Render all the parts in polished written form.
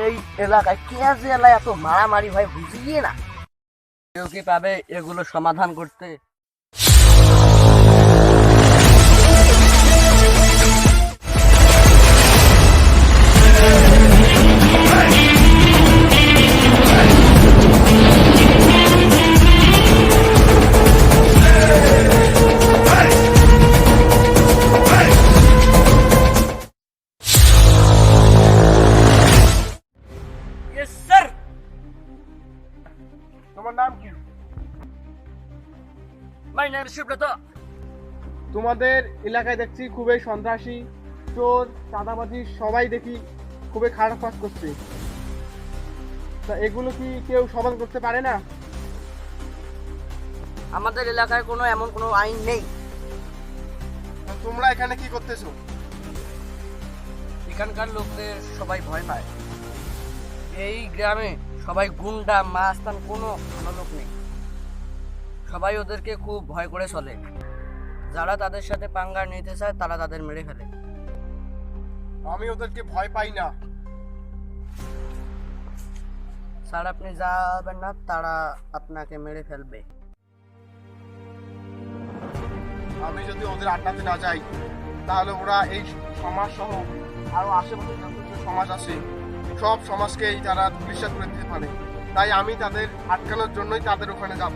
এই এলাকায় কে যে এলাকায় এত মারামারি ভাই বুঝিয়ে না, কেউ কি পাবে এগুলো সমাধান করতে? তোমার নাম কি? My name Subrata. তোমাদের এলাকায় দেখছি খুবই সন্ত্রাসী, চোর, চাঁদাবাজি সবাই দেখি খুবই খারাপ কাজ করছে। তা এগুলো কি কেউ সমাধান করতে পারে না? আমাদের এলাকায় কোনো এমন কোনো আইন নেই। তা তোমরা এখানে কি করতেছো? এখানকার লোকদের সবাই ভয় পায়। এই গ্রামে সবাই গুন্ডা মাস্তান, কোনো ভালো লোক নেই। সবাই ওদেরকে খুব ভয় করে চলে। যারা তাদের সাথে পাঙ্গা নিতে চায় তারা তাদের মেরে ফেলে। আমি ওদেরকে ভয় পাই না। স্যার, আপনি যাবেন না, তারা আপনাকে মেরে ফেলবে। আমি যদি ওদের আড্ডাতে না যাই তাহলে ওরা এই সমাজ সহ আরো আশেপাশে যত সমাজ আছে সব সমাজকেই তারা ধূলিসাৎ করে দিতে পারে। তাই আমি তাদের আটকানোর জন্যই তাদের ওখানে যাব,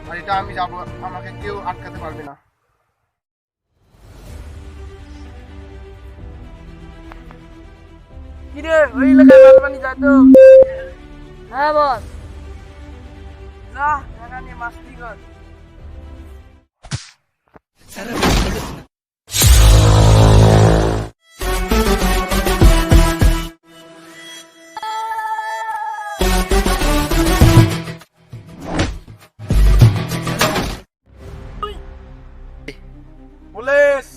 আর এটা আমি যাব, আমাকে কেউ আটকাতে পারবে না। কিরে, ওই এলাকায় মালপানি যায় তো? হ্যাঁ বল। যা, টাকা নিয়ে মাস্তি কর। পুলিশ!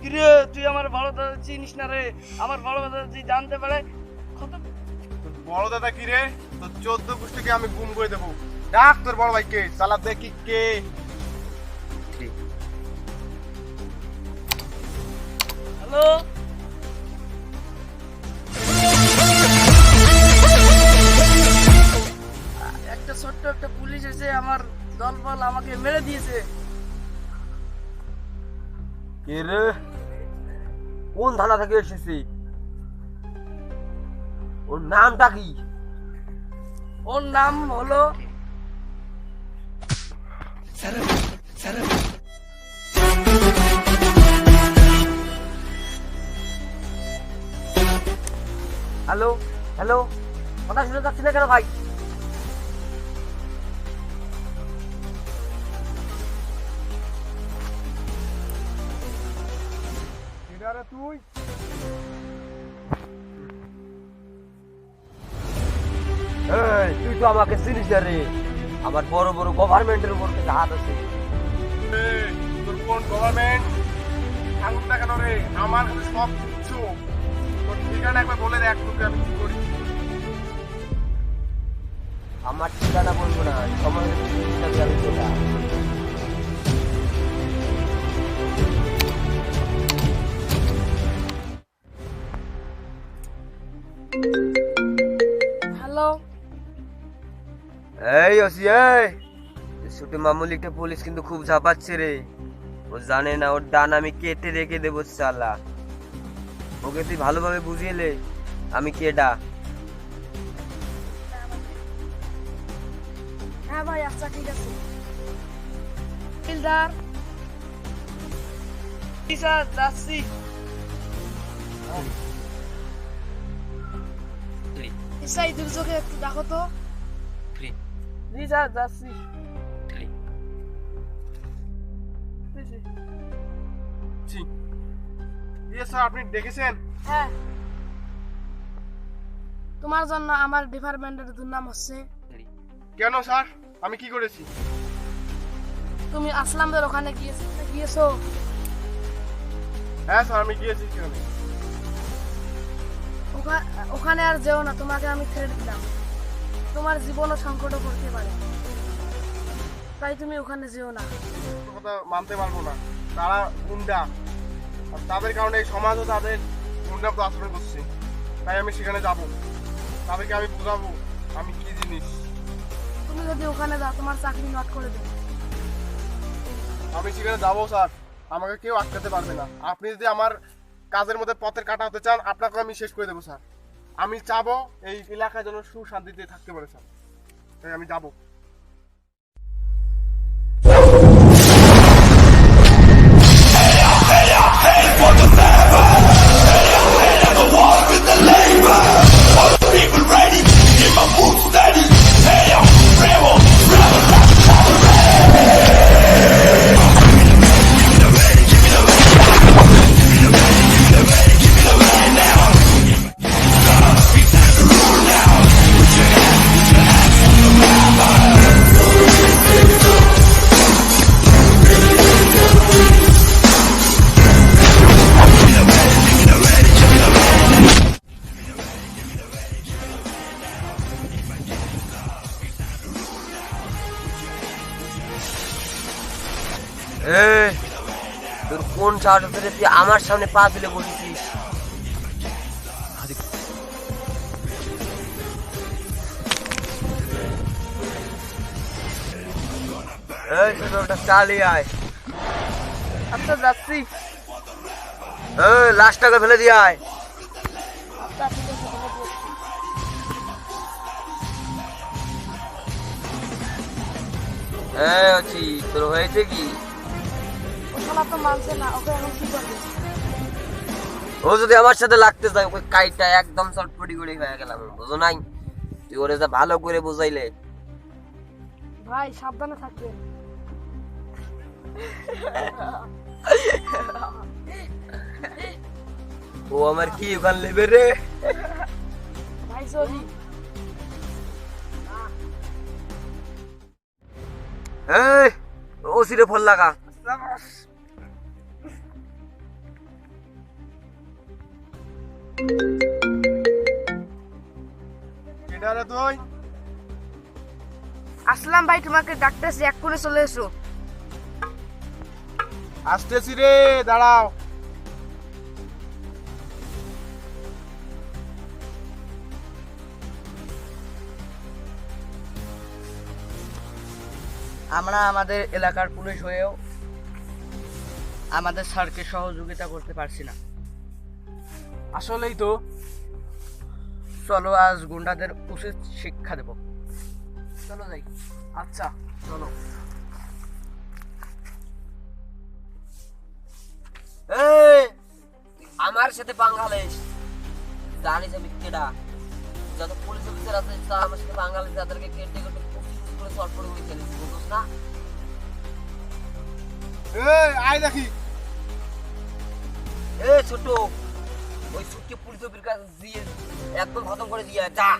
কিরে, তুই আমার বড় দাদা চিনিস না রে? আমার বড় দাদা যদি জানতে পারে কত। বড় দাদা কি রে? তো 14 গোষ্ঠীকে আমি গুম করে দেবো। ডাক তোর বড় ভাইকে, চালা দেখি কে। হ্যালো, একটা ছোট্ট একটা পুলিশ এসে আমার দলবল আমাকে মেরে দিয়েছে। কে রে? কোন থানা থেকে এসেছি? ওর নামটা কি? ওর নাম হলো হ্যালো হ্যালো, কথা শুনে যাচ্ছি না কেন ভাই? এটারে তুই? এই, তুই তো আমাকে চিনিস না রে। আমার বড় বড় গভর্নমেন্টের উপর থেকে হাত আছে। এই, তোর কোন গভর্নমেন্ট থাকুক না কেন রে, আমার কাছে সব কিচ্ছু। তোর ঠিকানা একবার বলে দেখ, তোকে আমি কি করি। আমার ঠিকানা বলবো না, সময় হলে তুই চিনিস না যে আমি কোথা। হ্যালো। এই ওসি, এই ছোট মামুলি একটা পুলিশ কিন্তু খুব ঝাপাচ্ছে রে। ও জানে না ওর ডান আমি কেটে রেখে দেবো শালা। ওকে তুই ভালোভাবে বুঝিয়ে আমি কেডা। হ্যাঁ ভাই, আচ্ছা ঠিক আছে। ফিল্ডার স্যার, যাচ্ছি। ইসাই দুর্যোগে একটু দেখো তো। জি স্যার, যাচ্ছি। স্যার, আপনি ডেকেছেন? হ্যাঁ, তোমার জন্য আমার ডিপার্টমেন্টের দুর্নাম হচ্ছে। কেন স্যার, আমি কি করেছি? তুমি আসলামদের ওখানে গিয়েছো। হ্যাঁ স্যার, আমি গিয়েছি। কেন? ওখানে আর যেও না, তোমাকে আমি ছেড়ে দিলাম। তোমার জীবনও সংকটও করতে পারে, তাই তুমি ওখানে যেও না। কথা মানতে পারবো না, তারা গুন্ডা। আর তাদের কারণে এই সমাজও তাদের গুন্ডাম তো আচরণ করছে। তাই আমি সেখানে যাব, তাদেরকে আমি বোঝাবো আমি কি জিনিস। তুমি যদি ওখানে যাও তোমার চাকরি নট করে দেবে। আমি সেখানে যাবো স্যার, আমাকে কেউ আটকাতে পারবে না। আপনি যদি আমার কাজের মধ্যে পথের কাটা হতে চান, আপনাকে আমি শেষ করে দেবো স্যার। আমি চাবো এই এলাকায় যেন সুশান্তিতে থাকতে পারে স্যার, তাই আমি যাবো। তোর কোন সাহস আছে রে, তুই আমার সামনে পা তুলে বসেছিস? এই তুই ওটা চালিয়ে আয়। আচ্ছা যাচ্ছি। লাশটাকে ফেলে দিয়ে আয়। আচ্ছা ঠিক আছে, তোমার বলছি। আছি, তোর হয়েছে কি? ও শালা তো মানছে না, ওকে এখন কি করবে? ও যদি আমার সাথে লাগতে যায়, ওকে কাইটা একদম চটপটি করে হয়ে গেলাম, বুঝো নাই? তুই ওরে যা ভালো করে বুঝাইলে। ভাই সাবধানে থাকবেন। ও আমার কি ওখান লেবে রে? ভাই সরি। ও সিরে ফোন লাগা। কেডা রে তুই? আসলাম ভাই, তোমাকে ডাক্তার এক করে চলে এসো। আসতেছি রে, দাঁড়াও। আমরা আমাদের এলাকার পুলিশ হয়েও আমাদের স্যারকে সহযোগিতা করতে পারছি না। আসলেই তো। চলো আজ গুন্ডাদের উচিত শিক্ষা দেব। চলো যাই। আচ্ছা চলো। আমার সাথে বাঙালিস জানিস আমি কেডা? যত পুলিশ অফিসার আছে তারা আমার সাথে বাঙালিস, তাদেরকে কেটে কেটে করে চটপট করে ফেলেছি, বুঝোস না? আয় দেখি। ছোট, ওই ছুটকে পুলিশ অফিসের কাছে দিয়ে একদম খতম করে দিয়ে যা।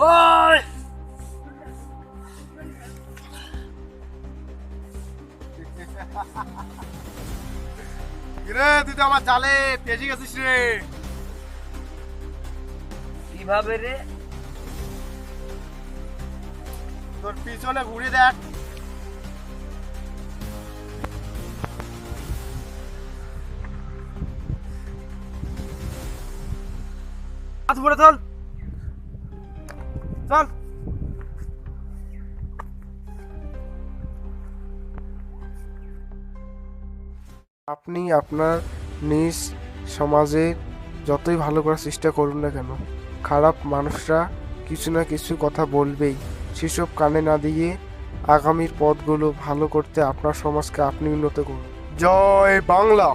ওই রে, তুই তো আমার জালে পেঁচে গেছিস রে। কিভাবে রে? তোর পিছনে ঘুরে দেখ। হাত উপরে চল, চল। আপনি আপনার নিজ সমাজে যতই ভালো করার চেষ্টা করুন না কেন, খারাপ মানুষরা কিছু না কিছু কথা বলবেই। সেসব কানে না দিয়ে আগামীর পথগুলো ভালো করতে আপনার সমাজকে আপনি উন্নত করুন। জয় বাংলা।